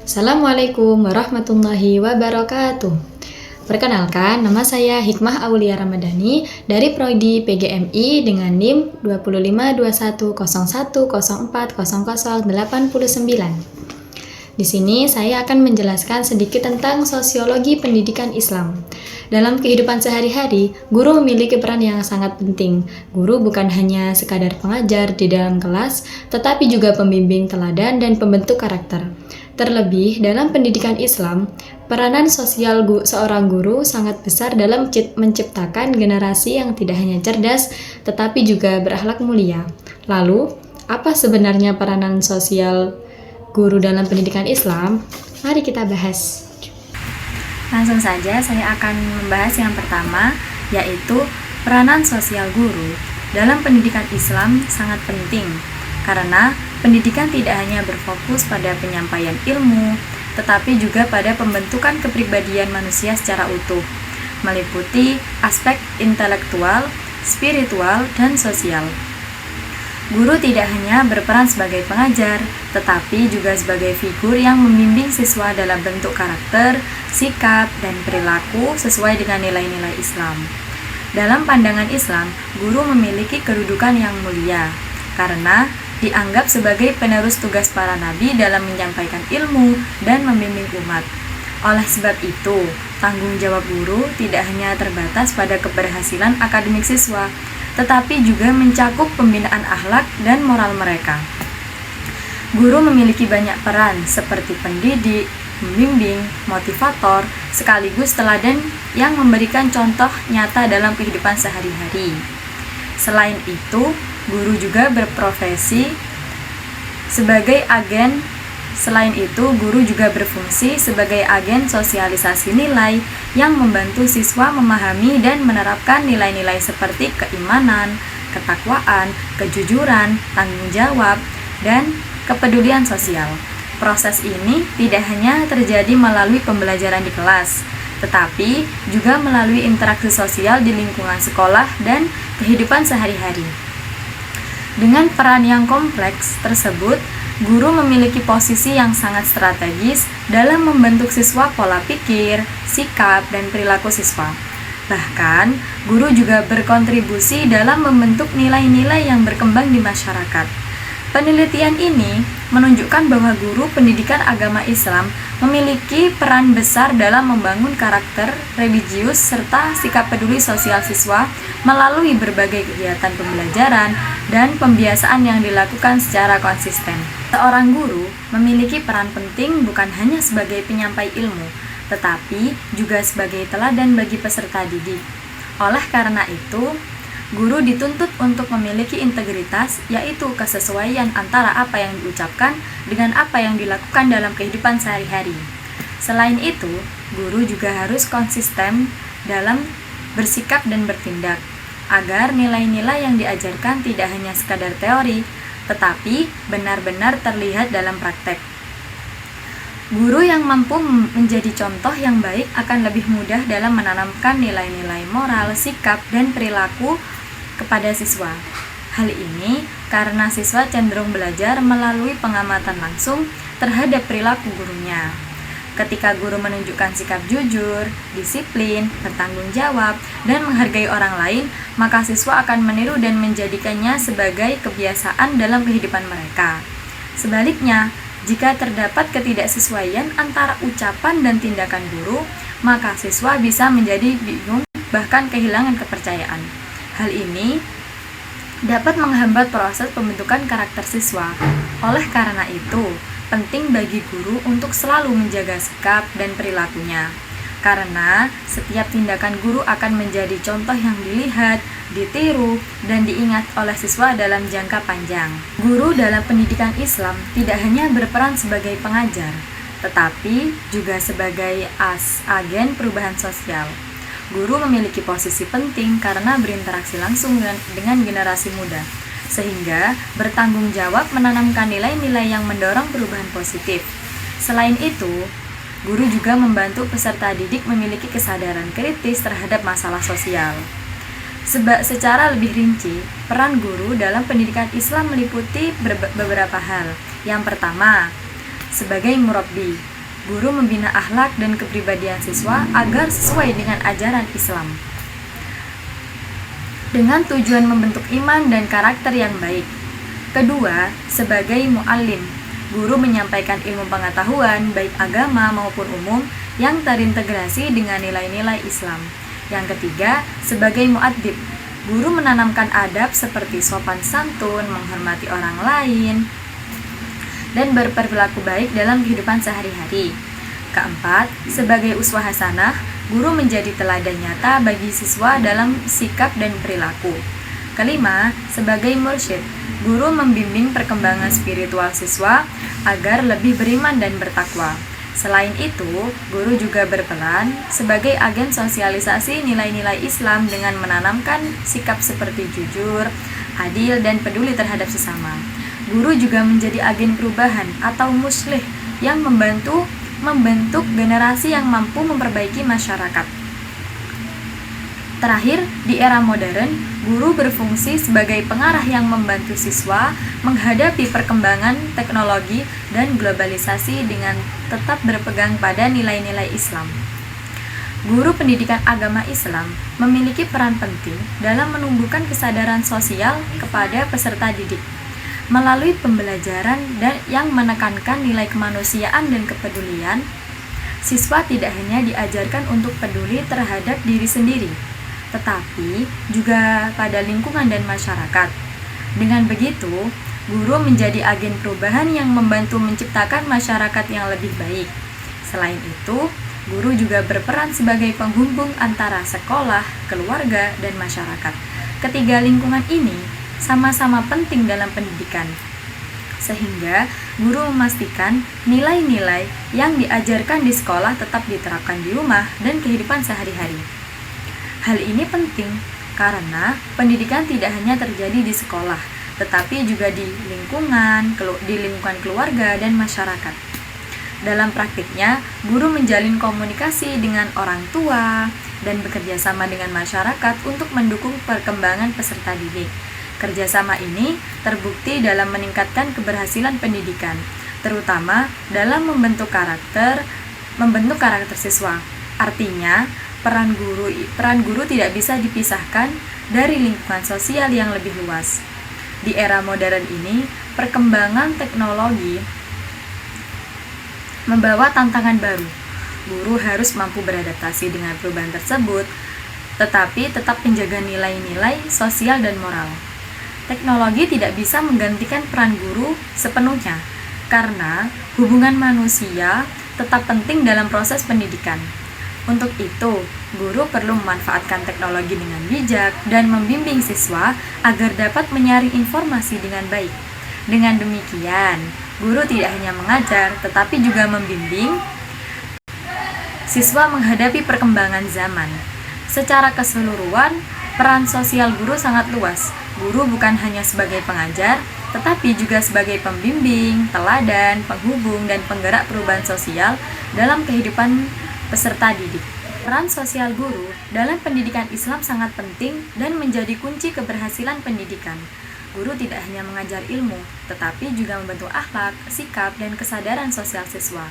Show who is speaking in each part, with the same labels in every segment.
Speaker 1: Assalamualaikum warahmatullahi wabarakatuh. Perkenalkan, nama saya Hikmah Aulia Ramadhani dari Prodi PGMI dengan NIM 2522101040089. Di sini saya akan menjelaskan sedikit tentang sosiologi pendidikan Islam. Dalam kehidupan sehari-hari, guru memiliki peran yang sangat penting. Guru bukan hanya sekadar pengajar di dalam kelas, tetapi juga pembimbing teladan dan pembentuk karakter. Terlebih, dalam pendidikan Islam, peranan sosial seorang guru sangat besar dalam menciptakan generasi yang tidak hanya cerdas, tetapi juga berakhlak mulia. Lalu, apa sebenarnya peranan sosial guru dalam pendidikan Islam? Mari kita bahas.
Speaker 2: Langsung saja saya akan membahas yang pertama, yaitu peranan sosial guru dalam pendidikan Islam sangat penting karena pendidikan tidak hanya berfokus pada penyampaian ilmu, tetapi juga pada pembentukan kepribadian manusia secara utuh, meliputi aspek intelektual, spiritual, dan sosial. Guru tidak hanya berperan sebagai pengajar, tetapi juga sebagai figur yang membimbing siswa dalam bentuk karakter, sikap, dan perilaku sesuai dengan nilai-nilai Islam. Dalam pandangan Islam, guru memiliki kedudukan yang mulia, karena dianggap sebagai penerus tugas para nabi dalam menyampaikan ilmu dan membimbing umat. Oleh sebab itu, tanggung jawab guru tidak hanya terbatas pada keberhasilan akademik siswa, tetapi juga mencakup pembinaan akhlak dan moral mereka. Guru memiliki banyak peran seperti pendidik, pembimbing, motivator, sekaligus teladan yang memberikan contoh nyata dalam kehidupan sehari-hari. Selain itu, guru juga berprofesi sebagai agen. Selain itu, guru juga berfungsi sebagai agen sosialisasi nilai yang membantu siswa memahami dan menerapkan nilai-nilai seperti keimanan, ketakwaan, kejujuran, tanggung jawab, dan kepedulian sosial. Proses ini tidak hanya terjadi melalui pembelajaran di kelas, tetapi juga melalui interaksi sosial di lingkungan sekolah dan kehidupan sehari-hari. Dengan peran yang kompleks tersebut, guru memiliki posisi yang sangat strategis dalam membentuk siswa pola pikir, sikap, dan perilaku siswa. Bahkan, guru juga berkontribusi dalam membentuk nilai-nilai yang berkembang di masyarakat. Penelitian ini menunjukkan bahwa guru pendidikan agama Islam memiliki peran besar dalam membangun karakter religius serta sikap peduli sosial siswa melalui berbagai kegiatan pembelajaran dan pembiasaan yang dilakukan secara konsisten. Seorang guru memiliki peran penting bukan hanya sebagai penyampai ilmu, tetapi juga sebagai teladan bagi peserta didik. Oleh karena itu, guru dituntut untuk memiliki integritas, yaitu kesesuaian antara apa yang diucapkan dengan apa yang dilakukan dalam kehidupan sehari-hari. Selain itu, guru juga harus konsisten dalam bersikap dan bertindak, agar nilai-nilai yang diajarkan tidak hanya sekadar teori, tetapi benar-benar terlihat dalam praktek. Guru yang mampu menjadi contoh yang baik akan lebih mudah dalam menanamkan nilai-nilai moral, sikap, dan perilaku kepada siswa. Hal ini karena siswa cenderung belajar melalui pengamatan langsung terhadap perilaku gurunya. Ketika guru menunjukkan sikap jujur, disiplin, bertanggung jawab, dan menghargai orang lain, maka siswa akan meniru dan menjadikannya sebagai kebiasaan dalam kehidupan mereka. Sebaliknya, jika terdapat ketidaksesuaian antara ucapan dan tindakan guru, maka siswa bisa menjadi bingung, bahkan kehilangan kepercayaan. Hal ini dapat menghambat proses pembentukan karakter siswa. Oleh karena itu, penting bagi guru untuk selalu menjaga sikap dan perilakunya. Karena setiap tindakan guru akan menjadi contoh yang dilihat, ditiru, dan diingat oleh siswa dalam jangka panjang. Guru dalam pendidikan Islam tidak hanya berperan sebagai pengajar, tetapi juga sebagai agen perubahan sosial. Guru memiliki posisi penting karena berinteraksi langsung dengan generasi muda, sehingga bertanggung jawab menanamkan nilai-nilai yang mendorong perubahan positif. Selain itu, guru juga membantu peserta didik memiliki kesadaran kritis terhadap masalah sosial. Secara lebih rinci, peran guru dalam pendidikan Islam meliputi beberapa hal. Yang pertama, sebagai murabbi. Guru membina akhlak dan kepribadian siswa agar sesuai dengan ajaran Islam, dengan tujuan membentuk iman dan karakter yang baik. Kedua, sebagai muallim, guru menyampaikan ilmu pengetahuan baik agama maupun umum yang terintegrasi dengan nilai-nilai Islam. Yang ketiga, sebagai muadzib, guru menanamkan adab seperti sopan santun, menghormati orang lain, dan berperilaku baik dalam kehidupan sehari-hari. Keempat, sebagai uswah hasanah, guru menjadi teladan nyata bagi siswa dalam sikap dan perilaku. Kelima, sebagai mursyid, guru membimbing perkembangan spiritual siswa agar lebih beriman dan bertakwa. Selain itu, guru juga berperan sebagai agen sosialisasi nilai-nilai Islam dengan menanamkan sikap seperti jujur, adil, dan peduli terhadap sesama. Guru juga menjadi agen perubahan atau muslih yang membentuk generasi yang mampu memperbaiki masyarakat. Terakhir, di era modern, guru berfungsi sebagai pengarah yang membantu siswa menghadapi perkembangan teknologi dan globalisasi dengan tetap berpegang pada nilai-nilai Islam. Guru pendidikan agama Islam memiliki peran penting dalam menumbuhkan kesadaran sosial kepada peserta didik. Melalui pembelajaran yang menekankan nilai kemanusiaan dan kepedulian, siswa tidak hanya diajarkan untuk peduli terhadap diri sendiri, tetapi juga pada lingkungan dan masyarakat. Dengan begitu, guru menjadi agen perubahan yang membantu menciptakan masyarakat yang lebih baik. Selain itu, guru juga berperan sebagai penghubung antara sekolah, keluarga, dan masyarakat. Ketiga lingkungan ini sama-sama penting dalam pendidikan, sehingga guru memastikan nilai-nilai yang diajarkan di sekolah tetap diterapkan di rumah dan kehidupan sehari-hari. Hal ini penting karena pendidikan tidak hanya terjadi di sekolah, tetapi juga di lingkungan keluarga dan masyarakat. Dalam praktiknya, guru menjalin komunikasi dengan orang tua dan bekerja sama dengan masyarakat untuk mendukung perkembangan peserta didik. Kerjasama ini terbukti dalam meningkatkan keberhasilan pendidikan, terutama dalam membentuk karakter siswa. Artinya, peran guru tidak bisa dipisahkan dari lingkungan sosial yang lebih luas. Di era modern ini, perkembangan teknologi membawa tantangan baru. Guru harus mampu beradaptasi dengan perubahan tersebut, tetapi tetap menjaga nilai-nilai sosial dan moral. Teknologi tidak bisa menggantikan peran guru sepenuhnya, karena hubungan manusia tetap penting dalam proses pendidikan. Untuk itu, guru perlu memanfaatkan teknologi dengan bijak dan membimbing siswa agar dapat menyaring informasi dengan baik. Dengan demikian, guru tidak hanya mengajar, tetapi juga membimbing siswa menghadapi perkembangan zaman. Secara keseluruhan, peran sosial guru sangat luas. Guru bukan hanya sebagai pengajar, tetapi juga sebagai pembimbing, teladan, penghubung, dan penggerak perubahan sosial dalam kehidupan peserta didik. Peran sosial guru dalam pendidikan Islam sangat penting dan menjadi kunci keberhasilan pendidikan. Guru tidak hanya mengajar ilmu, tetapi juga membentuk akhlak, sikap, dan kesadaran sosial siswa.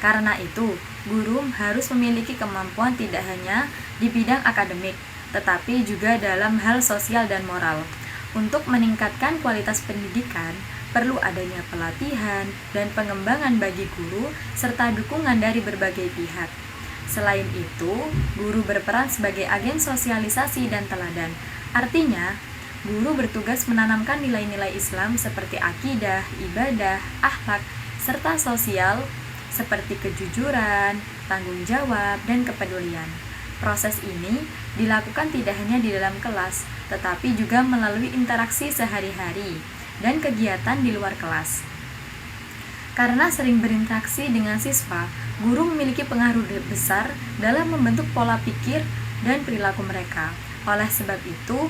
Speaker 2: Karena itu, guru harus memiliki kemampuan tidak hanya di bidang akademik, tetapi juga dalam hal sosial dan moral. Untuk meningkatkan kualitas pendidikan, perlu adanya pelatihan dan pengembangan bagi guru, serta dukungan dari berbagai pihak. Selain itu, guru berperan sebagai agen sosialisasi dan teladan. Artinya, guru bertugas menanamkan nilai-nilai Islam seperti akidah, ibadah, akhlak, serta sosial seperti kejujuran, tanggung jawab, dan kepedulian. Proses ini dilakukan tidak hanya di dalam kelas, tetapi juga melalui interaksi sehari-hari dan kegiatan di luar kelas. Karena sering berinteraksi dengan siswa, guru memiliki pengaruh besar dalam membentuk pola pikir dan perilaku mereka. Oleh sebab itu,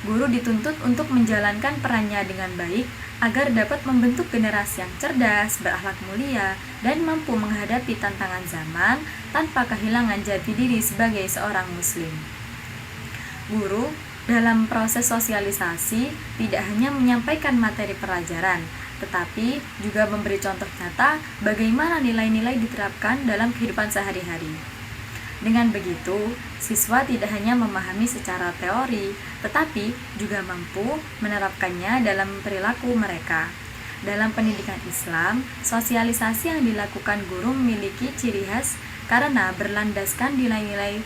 Speaker 2: guru dituntut untuk menjalankan perannya dengan baik agar dapat membentuk generasi yang cerdas, berakhlak mulia, dan mampu menghadapi tantangan zaman tanpa kehilangan jati diri sebagai seorang muslim. Guru dalam proses sosialisasi tidak hanya menyampaikan materi pelajaran, tetapi juga memberi contoh nyata bagaimana nilai-nilai diterapkan dalam kehidupan sehari-hari. Dengan begitu, siswa tidak hanya memahami secara teori, tetapi juga mampu menerapkannya dalam perilaku mereka. Dalam pendidikan Islam, sosialisasi yang dilakukan guru memiliki ciri khas karena berlandaskan nilai-nilai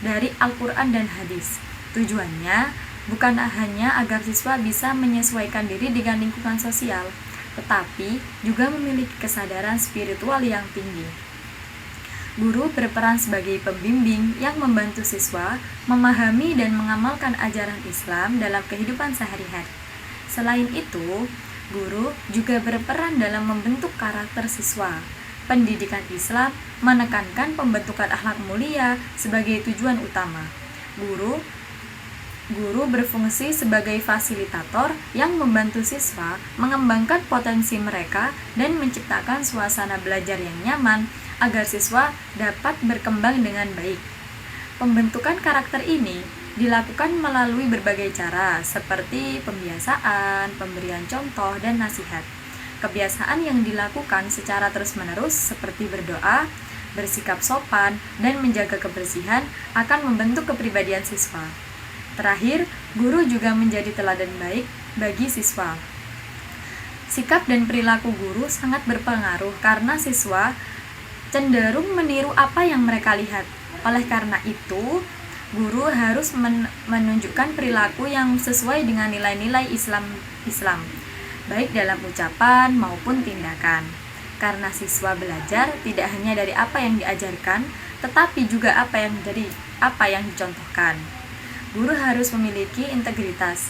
Speaker 2: dari Al-Quran dan hadis. Tujuannya bukan hanya agar siswa bisa menyesuaikan diri dengan lingkungan sosial, tetapi juga memiliki kesadaran spiritual yang tinggi. Guru berperan sebagai pembimbing yang membantu siswa memahami dan mengamalkan ajaran Islam dalam kehidupan sehari-hari. Selain itu, guru juga berperan dalam membentuk karakter siswa. Pendidikan Islam menekankan pembentukan akhlak mulia sebagai tujuan utama. Guru berfungsi sebagai fasilitator yang membantu siswa mengembangkan potensi mereka dan menciptakan suasana belajar yang nyaman agar siswa dapat berkembang dengan baik. Pembentukan karakter ini dilakukan melalui berbagai cara seperti pembiasaan, pemberian contoh, dan nasihat. Kebiasaan yang dilakukan secara terus-menerus seperti berdoa, bersikap sopan, dan menjaga kebersihan akan membentuk kepribadian siswa. Terakhir, guru juga menjadi teladan baik bagi siswa. Sikap dan perilaku guru sangat berpengaruh karena siswa cenderung meniru apa yang mereka lihat. Oleh karena itu, guru harus menunjukkan perilaku yang sesuai dengan nilai-nilai Islam, baik dalam ucapan maupun tindakan. Karena siswa belajar tidak hanya dari apa yang diajarkan, tetapi juga apa yang dicontohkan. Guru harus memiliki integritas,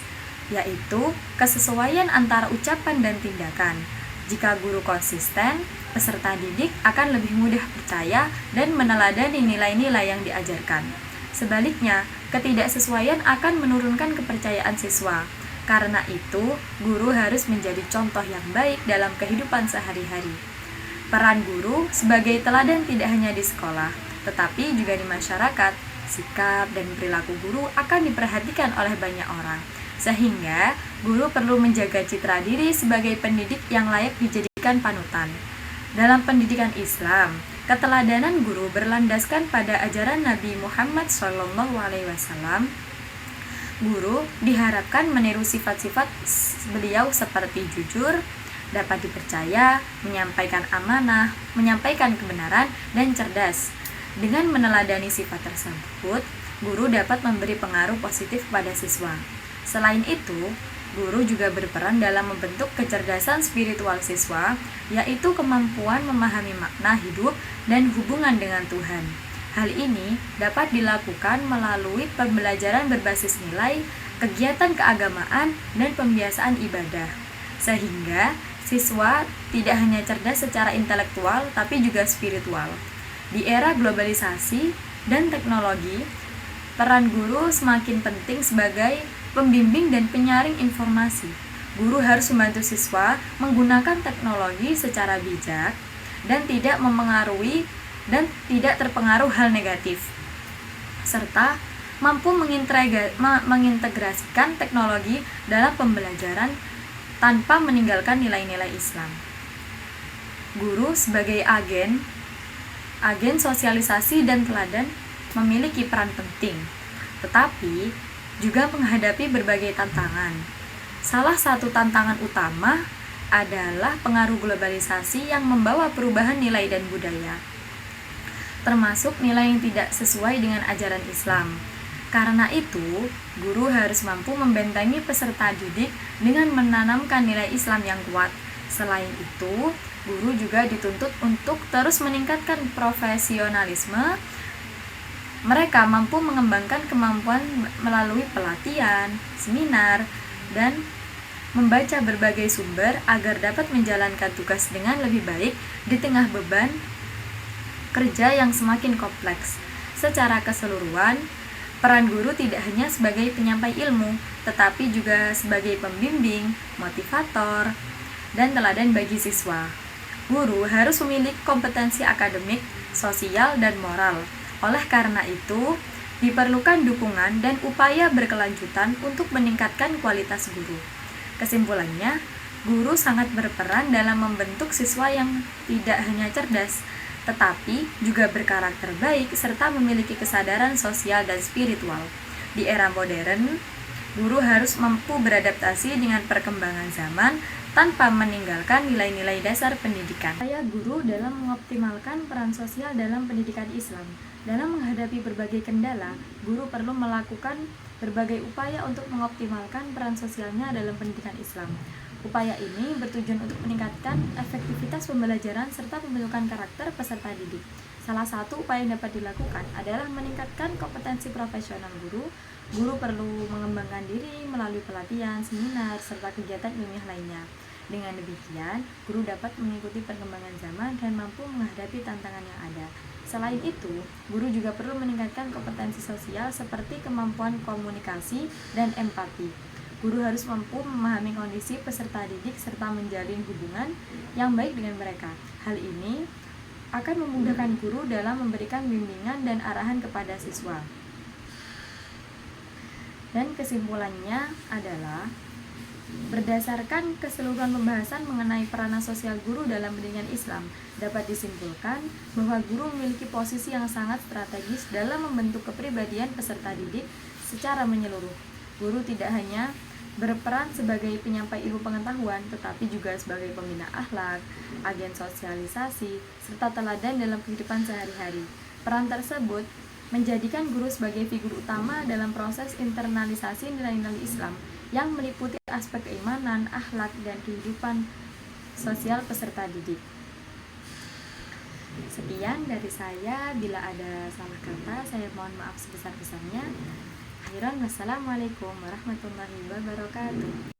Speaker 2: yaitu kesesuaian antara ucapan dan tindakan. Jika guru konsisten, peserta didik akan lebih mudah percaya dan meneladani nilai-nilai yang diajarkan. Sebaliknya, ketidaksesuaian akan menurunkan kepercayaan siswa. Karena itu, guru harus menjadi contoh yang baik dalam kehidupan sehari-hari. Peran guru sebagai teladan tidak hanya di sekolah, tetapi juga di masyarakat. Sikap dan perilaku guru akan diperhatikan oleh banyak orang. Sehingga, guru perlu menjaga citra diri sebagai pendidik yang layak dijadikan panutan. Dalam pendidikan Islam, keteladanan guru berlandaskan pada ajaran Nabi Muhammad SAW. Guru diharapkan meniru sifat-sifat beliau seperti jujur, dapat dipercaya, menyampaikan amanah, menyampaikan kebenaran, dan cerdas. Dengan meneladani sifat tersebut, guru dapat memberi pengaruh positif pada siswa. Selain itu, guru juga berperan dalam membentuk kecerdasan spiritual siswa, yaitu kemampuan memahami makna hidup dan hubungan dengan Tuhan. Hal ini dapat dilakukan melalui pembelajaran berbasis nilai, kegiatan keagamaan, dan pembiasaan ibadah. Sehingga, siswa tidak hanya cerdas secara intelektual, tapi juga spiritual. Di era globalisasi dan teknologi, peran guru semakin penting sebagai pembimbing dan penyaring informasi. Guru harus membantu siswa menggunakan teknologi secara bijak dan tidak terpengaruh hal negatif, serta mampu mengintegrasikan teknologi dalam pembelajaran tanpa meninggalkan nilai-nilai Islam. Guru sebagai agen sosialisasi dan teladan memiliki peran penting, tetapi juga menghadapi berbagai tantangan. Salah satu tantangan utama adalah pengaruh globalisasi yang membawa perubahan nilai dan budaya, termasuk nilai yang tidak sesuai dengan ajaran Islam. Karena itu, guru harus mampu membentengi peserta didik dengan menanamkan nilai Islam yang kuat. Selain itu, guru juga dituntut untuk terus meningkatkan profesionalisme. Mereka mampu mengembangkan kemampuan melalui pelatihan, seminar, dan membaca berbagai sumber agar dapat menjalankan tugas dengan lebih baik di tengah beban kerja yang semakin kompleks. Secara keseluruhan, peran guru tidak hanya sebagai penyampai ilmu, tetapi juga sebagai pembimbing, motivator, dan teladan bagi siswa. Guru harus memiliki kompetensi akademik, sosial, dan moral. Oleh karena itu, diperlukan dukungan dan upaya berkelanjutan untuk meningkatkan kualitas guru. Kesimpulannya, Guru sangat berperan dalam membentuk siswa yang tidak hanya cerdas, tetapi juga berkarakter baik serta memiliki kesadaran sosial dan spiritual. Di era modern, guru harus mampu beradaptasi dengan perkembangan zaman tanpa meninggalkan nilai-nilai dasar pendidikan. Upaya guru dalam mengoptimalkan peran sosial dalam pendidikan Islam. Dalam menghadapi berbagai kendala, guru perlu melakukan berbagai upaya untuk mengoptimalkan peran sosialnya dalam pendidikan Islam. Upaya ini bertujuan untuk meningkatkan efektivitas pembelajaran serta pembentukan karakter peserta didik. Salah satu upaya yang dapat dilakukan adalah meningkatkan kompetensi profesional guru. Guru perlu mengembangkan diri melalui pelatihan, seminar, serta kegiatan ilmiah lainnya. Dengan demikian, guru dapat mengikuti perkembangan zaman dan mampu menghadapi tantangan yang ada. Selain itu, guru juga perlu meningkatkan kompetensi sosial seperti kemampuan komunikasi dan empati. Guru harus mampu memahami kondisi peserta didik serta menjalin hubungan yang baik dengan mereka. Hal ini akan memudahkan guru dalam memberikan bimbingan dan arahan kepada siswa. Dan kesimpulannya adalah, berdasarkan keseluruhan pembahasan mengenai peranan sosial guru dalam pendidikan Islam, dapat disimpulkan bahwa guru memiliki posisi yang sangat strategis dalam membentuk kepribadian peserta didik secara menyeluruh. Guru tidak hanya berperan sebagai penyampai ilmu pengetahuan, tetapi juga sebagai pembina akhlak, agen sosialisasi, serta teladan dalam kehidupan sehari-hari. Peran tersebut menjadikan guru sebagai figur utama dalam proses internalisasi nilai-nilai Islam yang meliputi aspek keimanan, akhlak, dan kehidupan sosial peserta didik. Sekian dari saya, bila ada salah kata, saya mohon maaf sebesar-besarnya. Akhiran, wassalamualaikum warahmatullahi wabarakatuh.